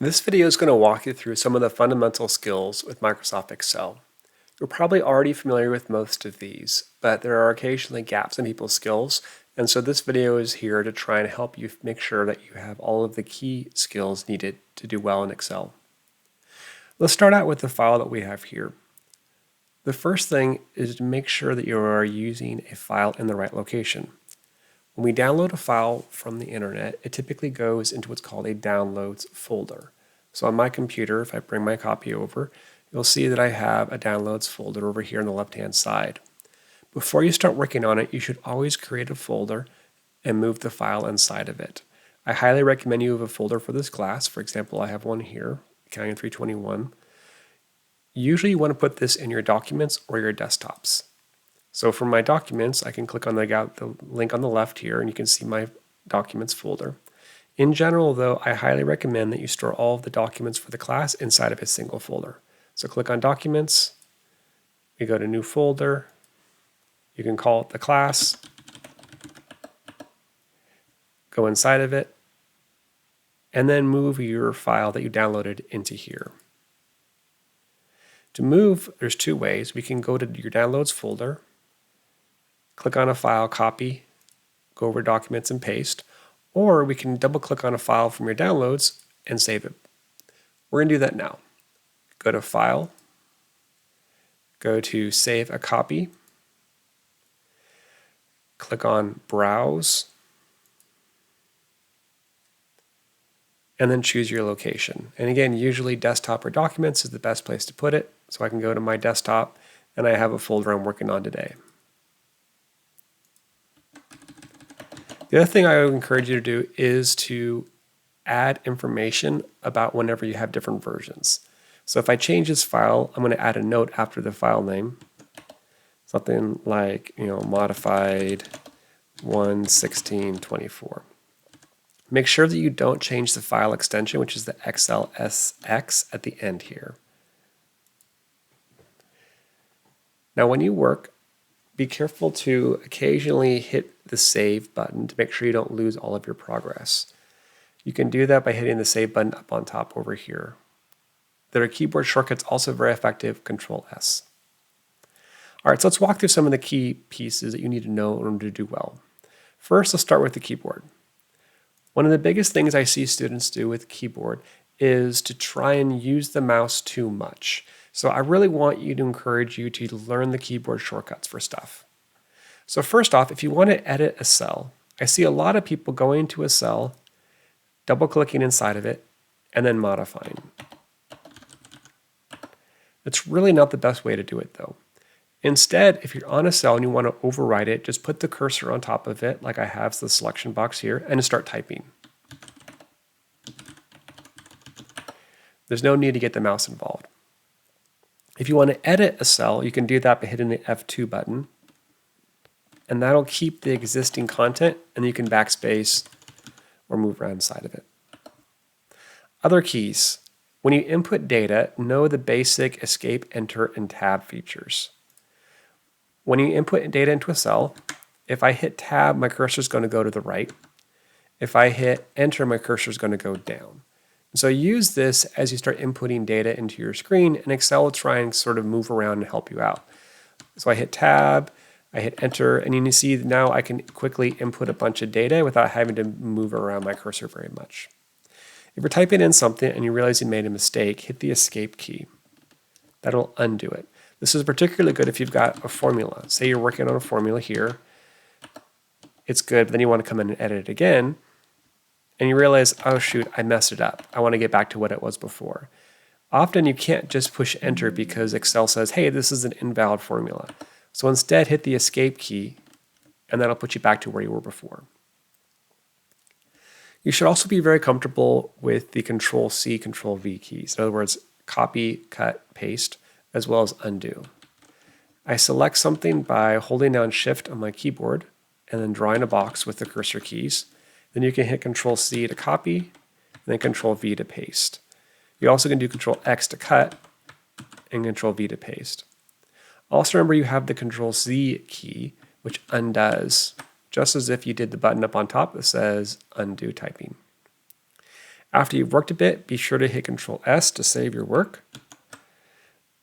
This video is going to walk you through some of the fundamental skills with Microsoft Excel. You're probably already familiar with most of these, but there are occasionally gaps in people's skills, and so this video is here to try and help you make sure that you have all of the key skills needed to do well in Excel. Let's start out with the file that we have here. The first thing is to make sure that you are using a file in the right location. When we download a file from the internet, it typically goes into what's called a downloads folder. So on my computer, if I bring my copy over, you'll see that I have a downloads folder over here on the left-hand side. Before you start working on it, you should always create a folder and move the file inside of it. I highly recommend you have a folder for this class. For example, I have one here, Accounting 321. Usually you want to put this in your documents or your desktops. So for my documents, I can click on the link on the left here and you can see my documents folder. In general though, I highly recommend that you store all of the documents for the class inside of a single folder. So click on Documents, we go to New Folder, you can call it the class, go inside of it, and then move your file that you downloaded into here. To move, there's two ways. We can go to your Downloads folder, click on a file, copy, go over Documents and paste, or we can double click on a file from your downloads and save it. We're going to do that now. Go to File, go to Save a Copy, click on Browse, and then choose your location. And again, usually desktop or documents is the best place to put it. So I can go to my desktop and I have a folder I'm working on today. The other thing I would encourage you to do is to add information about whenever you have different versions. So if I change this file, I'm going to add a note after the file name. Something like, modified 1.16.24. Make sure that you don't change the file extension, which is the XLSX at the end here. Now when you work, be careful to occasionally hit the Save button to make sure you don't lose all of your progress. You can do that by hitting the Save button up on top over here. There are keyboard shortcuts also very effective, Control-S. All right, so let's walk through some of the key pieces that you need to know in order to do well. First, let's start with the keyboard. One of the biggest things I see students do with keyboard is to try and use the mouse too much. So I really want you to encourage you to learn the keyboard shortcuts for stuff. So first off, if you want to edit a cell, I see a lot of people going into a cell, double-clicking inside of it, and then modifying. It's really not the best way to do it though. Instead, if you're on a cell and you want to override it, just put the cursor on top of it, like I have the selection box here, and start typing. There's no need to get the mouse involved. If you want to edit a cell, you can do that by hitting the F2 button, and that'll keep the existing content, and you can backspace or move around inside of it. Other keys. When you input data, know the basic escape, enter, and tab features. When you input data into a cell, if I hit tab, my cursor is going to go to the right. If I hit enter, my cursor is going to go down. And so use this as you start inputting data into your screen, and Excel will try and sort of move around and help you out. So I hit tab, I hit enter, and you can see now I can quickly input a bunch of data without having to move around my cursor very much. If you're typing in something and you realize you made a mistake, hit the escape key. That'll undo it. This is particularly good if you've got a formula. Say you're working on a formula here. It's good, but then you want to come in and edit it again, and you realize, oh shoot, I messed it up. I want to get back to what it was before. Often you can't just push enter because Excel says, hey, this is an invalid formula. So instead hit the escape key, and that'll put you back to where you were before. You should also be very comfortable with the Control-C, Control-V keys. In other words, copy, cut, paste, as well as undo. I select something by holding down Shift on my keyboard and then drawing a box with the cursor keys. Then you can hit Control-C to copy and then Control-V to paste. You also can do Control-X to cut and Control-V to paste. Also remember you have the Control-Z key, which undoes, just as if you did the button up on top that says undo typing. After you've worked a bit, be sure to hit Control S to save your work.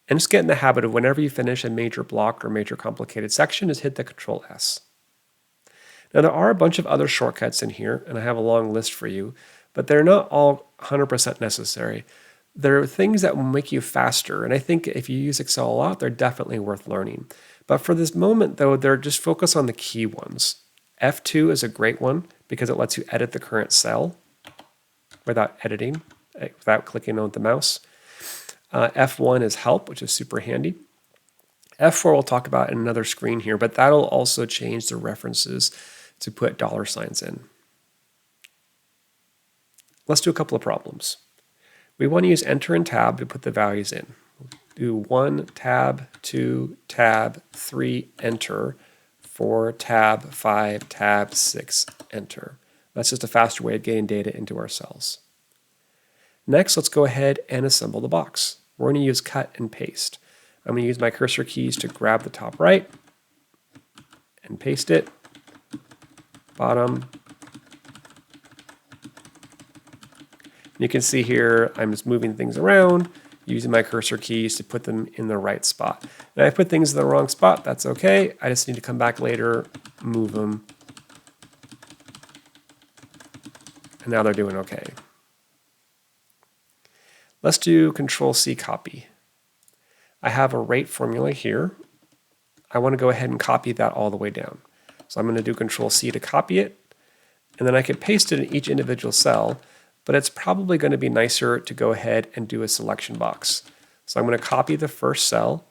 And just get in the habit of whenever you finish a major block or major complicated section, just hit the Control S. Now there are a bunch of other shortcuts in here, and I have a long list for you, but they're not all 100% necessary. There are things that will make you faster, and I think if you use Excel a lot, they're definitely worth learning. But for this moment, though, they're just focus on the key ones. F2 is a great one because it lets you edit the current cell without editing, without clicking on the mouse. F1 is help, which is super handy. F4 we'll talk about in another screen here, but that'll also change the references to put dollar signs in. Let's do a couple of problems. We want to use Enter and Tab to put the values in. Do 1, Tab, 2, Tab, 3, Enter, 4, Tab, 5, Tab, 6, Enter. That's just a faster way of getting data into our cells. Next, let's go ahead and assemble the box. We're going to use Cut and Paste. I'm going to use my cursor keys to grab the top right and paste it, bottom. You can see here I'm just moving things around, using my cursor keys to put them in the right spot. And I put things in the wrong spot, that's okay. I just need to come back later, move them, and now they're doing okay. Let's do Control-C copy. I have a rate formula here. I want to go ahead and copy that all the way down. So I'm going to do Control-C to copy it, and then I could paste it in each individual cell, but it's probably going to be nicer to go ahead and do a selection box. So I'm going to copy the first cell,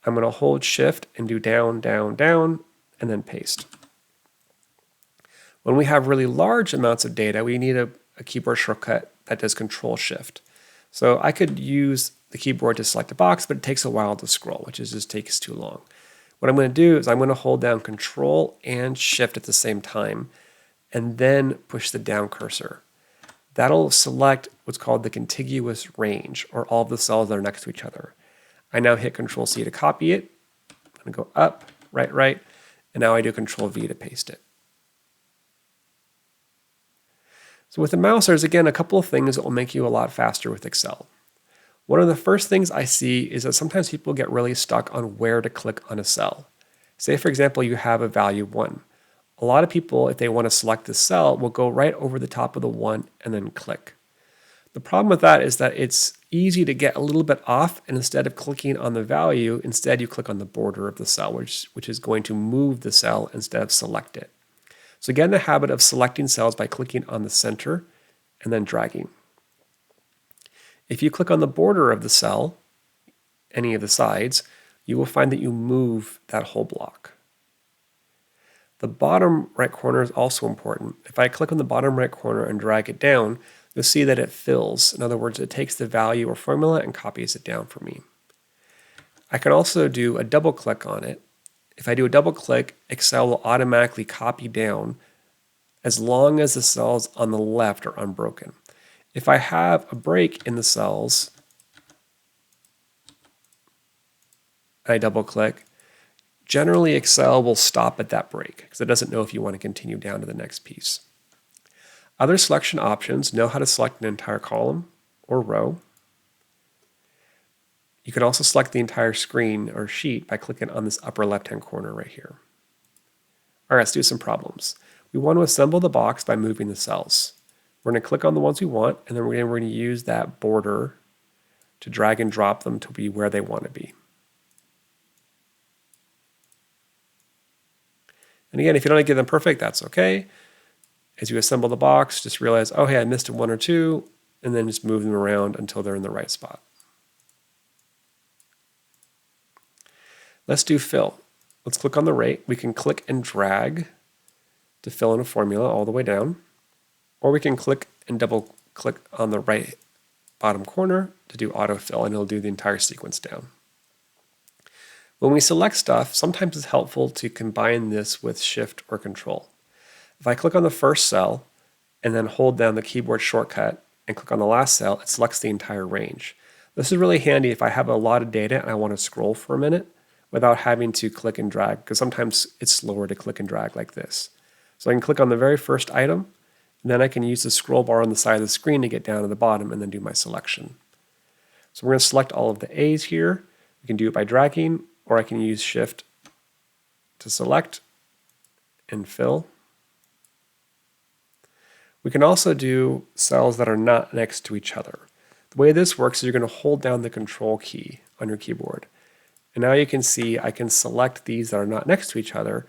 I'm going to hold Shift and do down, down, down, and then paste. When we have really large amounts of data, we need a keyboard shortcut that does Control-Shift. So I could use the keyboard to select a box, but it takes a while to scroll, which just takes too long. What I'm going to do is I'm going to hold down Control and Shift at the same time, and then push the down cursor. That'll select what's called the contiguous range, or all of the cells that are next to each other. I now hit Control-C to copy it. I'm going to go up, right, right, and now I do Control-V to paste it. So with the mouse, there's again a couple of things that will make you a lot faster with Excel. One of the first things I see is that sometimes people get really stuck on where to click on a cell. Say, for example, you have a value 1. A lot of people, if they want to select this cell, will go right over the top of the 1 and then click. The problem with that is that it's easy to get a little bit off, and instead of clicking on the value, instead you click on the border of the cell, which is going to move the cell instead of select it. So get in the habit of selecting cells by clicking on the center and then dragging. If you click on the border of the cell, any of the sides, you will find that you move that whole block. The bottom right corner is also important. If I click on the bottom right corner and drag it down, you'll see that it fills. In other words, it takes the value or formula and copies it down for me. I can also do a double click on it. If I do a double click, Excel will automatically copy down as long as the cells on the left are unbroken. If I have a break in the cells, and I double click, generally Excel will stop at that break because it doesn't know if you want to continue down to the next piece. Other selection options know how to select an entire column or row. You can also select the entire screen or sheet by clicking on this upper left-hand corner right here. All right, let's do some problems. We want to assemble the box by moving the cells. We're going to click on the ones we want, and then we're going to use that border to drag and drop them to be where they want to be. And again, if you don't get them perfect, that's okay. As you assemble the box, just realize, oh, hey, I missed a 1 or 2, and then just move them around until they're in the right spot. Let's do fill. Let's click on the rate. We can click and drag to fill in a formula all the way down, or we can click and double click on the right bottom corner to do autofill, and it'll do the entire sequence down. When we select stuff, sometimes it's helpful to combine this with Shift or Control. If I click on the first cell and then hold down the keyboard shortcut and click on the last cell, it selects the entire range. This is really handy if I have a lot of data and I want to scroll for a minute without having to click and drag, because sometimes it's slower to click and drag like this. So I can click on the very first item, And then I can use the scroll bar on the side of the screen to get down to the bottom and then do my selection. So we're going to select all of the A's here. We can do it by dragging, or I can use Shift to select and fill. We can also do cells that are not next to each other. The way this works is you're going to hold down the Control key on your keyboard. And now you can see I can select these that are not next to each other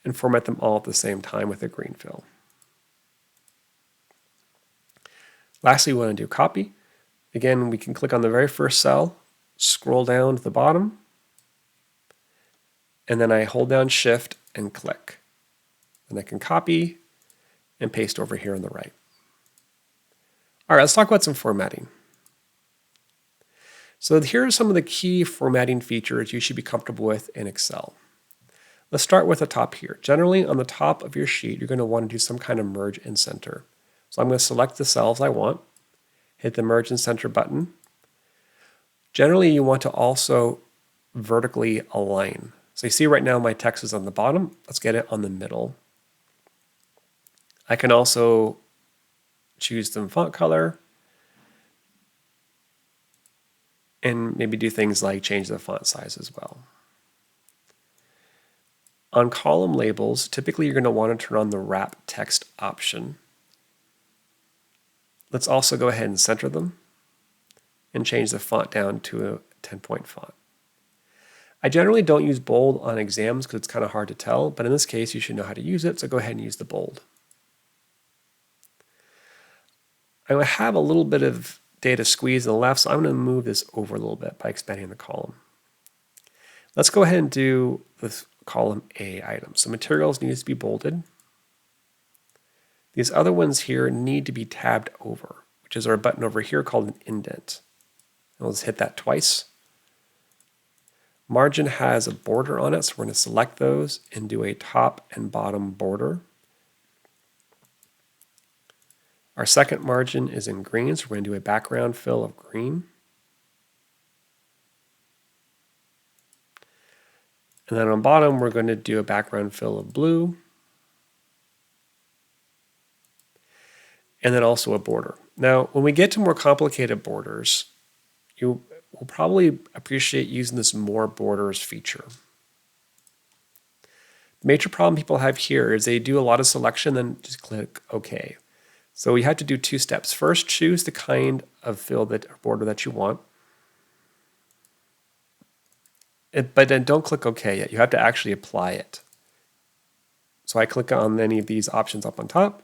and format them all at the same time with a green fill. Lastly, we want to do copy. Again, we can click on the very first cell, scroll down to the bottom, and then I hold down Shift and click. And I can copy and paste over here on the right. All right, let's talk about some formatting. So here are some of the key formatting features you should be comfortable with in Excel. Let's start with the top here. Generally, on the top of your sheet, you're going to want to do some kind of merge and center. So I'm going to select the cells I want, hit the merge and center button. Generally, you want to also vertically align. So you see right now my text is on the bottom. Let's get it on the middle. I can also choose the font color and maybe do things like change the font size as well. On column labels, typically you're going to want to turn on the wrap text option. Let's also go ahead and center them and change the font down to a 10-point font. I generally don't use bold on exams because it's kind of hard to tell, but in this case you should know how to use it, so go ahead and use the bold. I have a little bit of data squeeze on the left, so I'm going to move this over a little bit by expanding the column. Let's go ahead and do the column A item. So materials needs to be bolded. These other ones here need to be tabbed over, which is our button over here called an indent. And we'll just hit that twice. Margin has a border on it, so we're going to select those and do a top and bottom border. Our second margin is in green, so we're going to do a background fill of green. And then on bottom, we're going to do a background fill of blue. And then also a border. Now, when we get to more complicated borders, you will probably appreciate using this more borders feature. The major problem people have here is they do a lot of selection, then just click OK. So we have to do two steps. First, choose the kind of fill that border that you want. But then don't click OK yet. You have to actually apply it. So I click on any of these options up on top.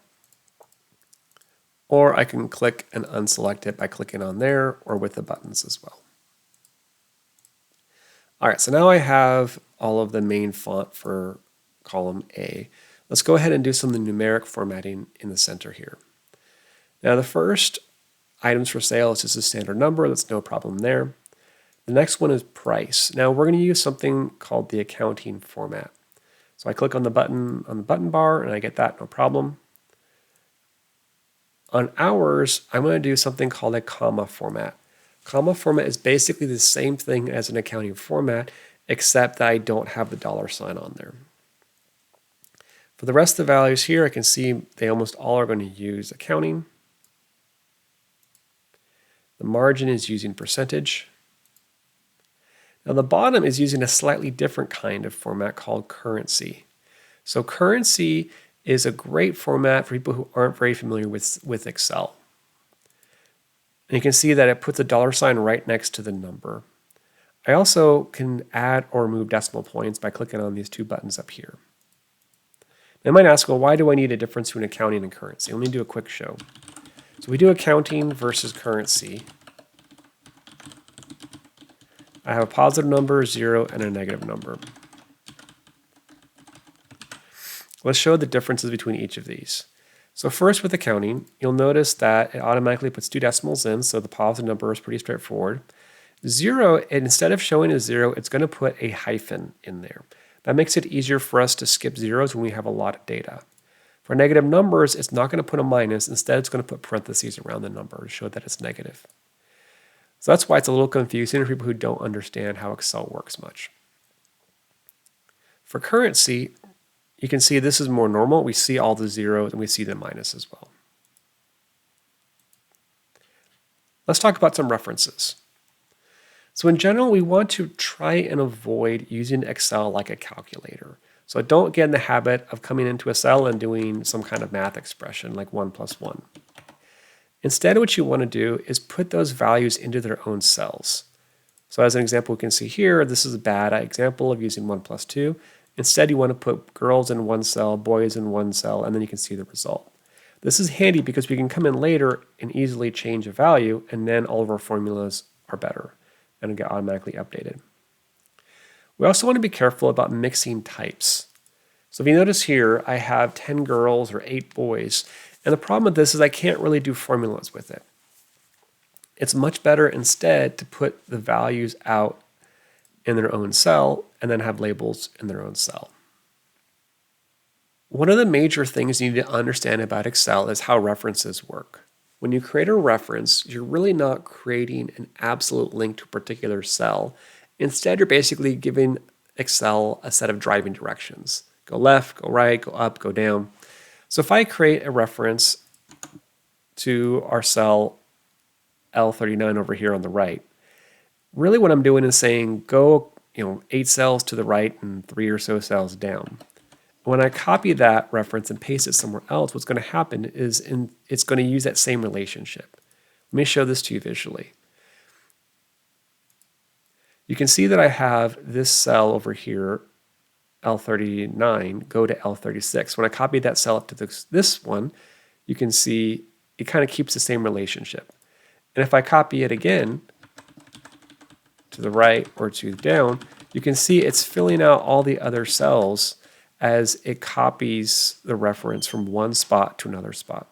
Or I can click and unselect it by clicking on there or with the buttons as well. All right, so now I have all of the main font for column A. Let's go ahead and do some of the numeric formatting in the center here. Now the first items for sale is just a standard number. That's no problem there. The next one is price. Now we're going to use something called the accounting format. So I click on the button bar and I get that, no problem. On hours, I'm going to do something called a comma format. Comma format is basically the same thing as an accounting format, except that I don't have the $sign on there. For the rest of the values here, I can see they almost all are going to use accounting. The margin is using percentage. Now the bottom is using a slightly different kind of format called currency. So currency is a great format for people who aren't very familiar with Excel. And you can see that it puts a $sign right next to the number. I also can add or remove decimal points by clicking on these two buttons up here. Now you might ask, well, why do I need a difference between accounting and currency? Let me do a quick show. So we do accounting versus currency. I have a positive number, 0, and a negative number. Let's show the differences between each of these. So first with accounting, you'll notice that it automatically puts two decimals in, so the positive number is pretty straightforward. 0, instead of showing a 0, it's going to put a hyphen in there. That makes it easier for us to skip zeros when we have a lot of data. For negative numbers, it's not going to put a minus. Instead, it's going to put parentheses around the number to show that it's negative. So that's why it's a little confusing for people who don't understand how Excel works much. For currency, you can see this is more normal. We see all the zeros and we see the minus as well. Let's talk about some references. So in general, we want to try and avoid using Excel like a calculator. So don't get in the habit of coming into a cell and doing some kind of math expression like 1 plus 1. Instead, what you want to do is put those values into their own cells. So as an example, we can see here, this is a bad example of using 1 plus 2. Instead, you want to put girls in one cell, boys in one cell, and then you can see the result. This is handy because we can come in later and easily change a value, and then all of our formulas are better and get automatically updated. We also want to be careful about mixing types. So if you notice here, I have 10 girls or 8 boys, and the problem with this is I can't really do formulas with it. It's much better instead to put the values out in their own cell and then have labels in their own cell. One of the major things you need to understand about Excel is how references work. When you create a reference, you're really not creating an absolute link to a particular cell. Instead, you're basically giving Excel a set of driving directions. Go left, go right, go up, go down. So if I create a reference to our cell L39 over here on the right, really what I'm doing is saying go 8 cells to the right and 3 or so cells down. When I copy that reference and paste it somewhere else, what's going to happen is it's going to use that same relationship. Let me show this to you visually. You can see that I have this cell over here, L39, go to L36. When I copy that cell up to this one, you can see it kind of keeps the same relationship. And if I copy it again to the right or to down, you can see it's filling out all the other cells as it copies the reference from one spot to another spot.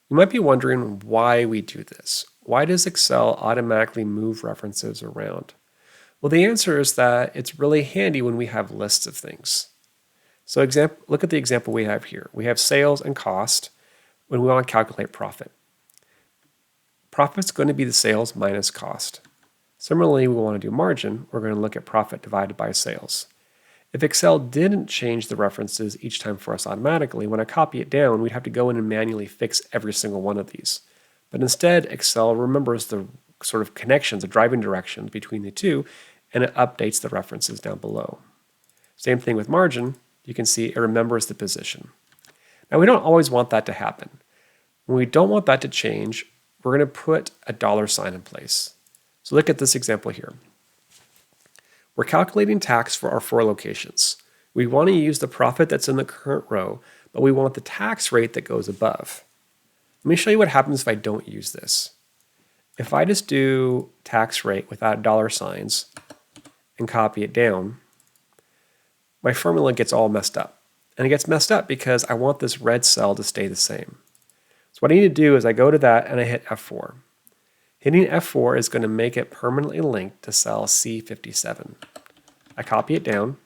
You might be wondering why we do this. Why does Excel automatically move references around? Well, the answer is that it's really handy when we have lists of things. So look at the example we have here. We have sales and cost when we want to calculate profit. Profit's going to be the sales minus cost. Similarly, we want to do margin. We're going to look at profit divided by sales. If Excel didn't change the references each time for us automatically, when I copy it down, we'd have to go in and manually fix every single one of these. But instead, Excel remembers the sort of connections, the driving directions between the two, and it updates the references down below. Same thing with margin. You can see it remembers the position. Now, we don't always want that to happen. When we don't want that to change, we're going to put a $ in place. So look at this example here. We're calculating tax for our 4 locations. We want to use the profit that's in the current row, but we want the tax rate that goes above. Let me show you what happens if I don't use this. If I just do tax rate without $ and copy it down, my formula gets all messed up. And it gets messed up because I want this red cell to stay the same. So what I need to do is I go to that and I hit F4. Hitting F4 is going to make it permanently linked to cell C57. I copy it down,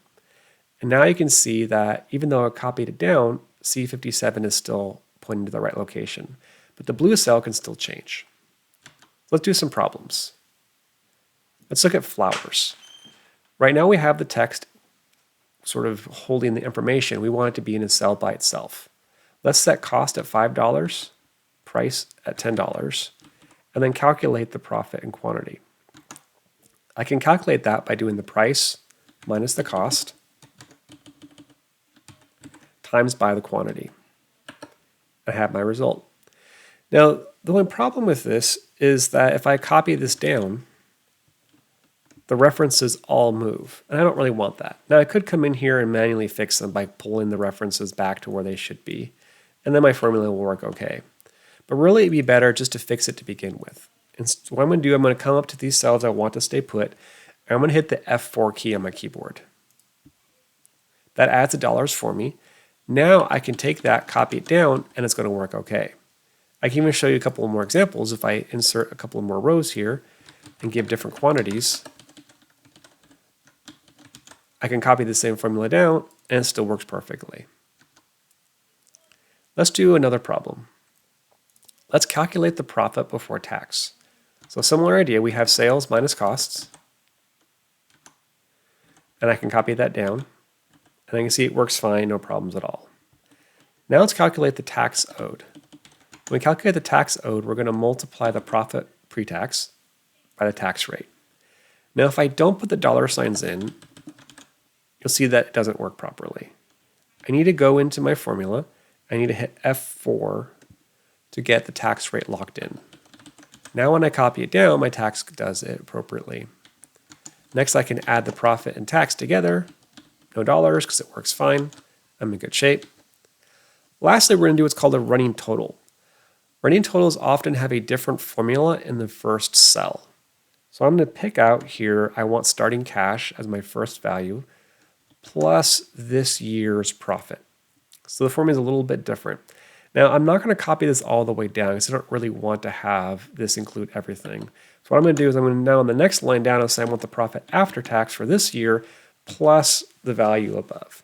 and now you can see that even though I copied it down, C57 is still pointing to the right location, but the blue cell can still change. Let's do some problems. Let's look at flowers. Right now we have the text sort of holding the information. We want it to be in a cell by itself. Let's set cost at $5, price at $10, and then calculate the profit and quantity. I can calculate that by doing the price minus the cost times by the quantity. I have my result. Now, the only problem with this is that if I copy this down, the references all move, and I don't really want that. Now, I could come in here and manually fix them by pulling the references back to where they should be, and then my formula will work okay. But really, it'd be better just to fix it to begin with. And so what I'm going to do, I'm going to come up to these cells I want to stay put, and I'm going to hit the F4 key on my keyboard. That adds the dollars for me. Now I can take that, copy it down, and it's going to work okay. I can even show you a couple more examples. If I insert a couple more rows here and give different quantities, I can copy the same formula down, and it still works perfectly. Let's do another problem. Let's calculate the profit before tax. So similar idea, we have sales minus costs, and I can copy that down, And I can see it works fine, no problems at all. Now let's calculate the tax owed. When we calculate the tax owed, we're going to multiply the profit pre-tax by the tax rate. Now, if I don't put the dollar signs in, you'll see that it doesn't work properly. I need to go into my formula. I need to hit F4 to get the tax rate locked in. Now when I copy it down, my tax does it appropriately. Next, I can add the profit and tax together. No dollars because it works fine. I'm in good shape. Lastly, we're going to do what's called a running total. Running totals often have a different formula in the first cell. So I'm going to pick out here, I want starting cash as my first value, plus this year's profit. So the formula is a little bit different. Now, I'm not going to copy this all the way down because I don't really want to have this include everything. So what I'm going to do is I'm going to now on the next line down, I'll say I want the profit after tax for this year plus the value above.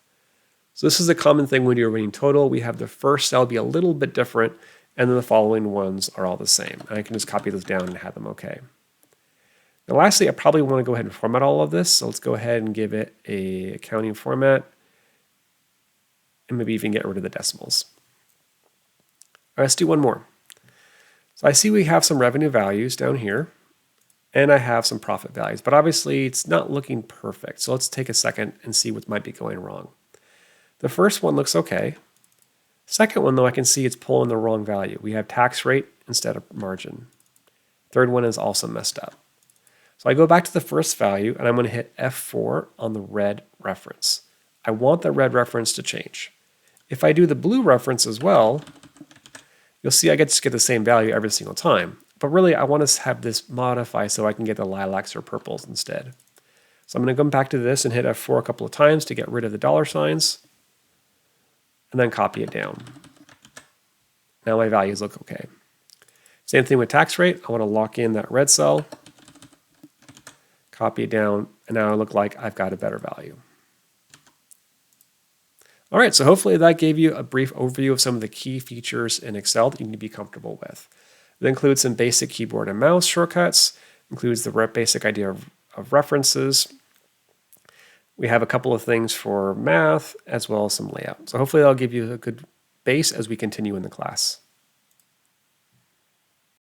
So this is a common thing when we do a running total. We have the first cell be a little bit different, and then the following ones are all the same. And I can just copy those down and have them okay. Now lastly, I probably want to go ahead and format all of this. So let's go ahead and give it a accounting format, and maybe even get rid of the decimals. All right, let's do one more. So I see we have some revenue values down here, and I have some profit values, but obviously it's not looking perfect. So let's take a second and see what might be going wrong. The first one looks okay. Second one, though, I can see it's pulling the wrong value. We have tax rate instead of margin. Third one is also messed up. So I go back to the first value, and I'm going to hit F4 on the red reference. I want the red reference to change. If I do the blue reference as well, you'll see I get the same value every single time. But really, I want to have this modify so I can get the lilacs or purples instead. So I'm going to come back to this and hit F4 a couple of times to get rid of the dollar signs, and then copy it down. Now my values look okay. Same thing with tax rate. I want to lock in that red cell, copy it down, and now I look like I've got a better value. All right, so hopefully that gave you a brief overview of some of the key features in Excel that you need to be comfortable with. It includes some basic keyboard and mouse shortcuts, includes the basic idea of references. We have a couple of things for math as well as some layout. So hopefully that'll give you a good base as we continue in the class.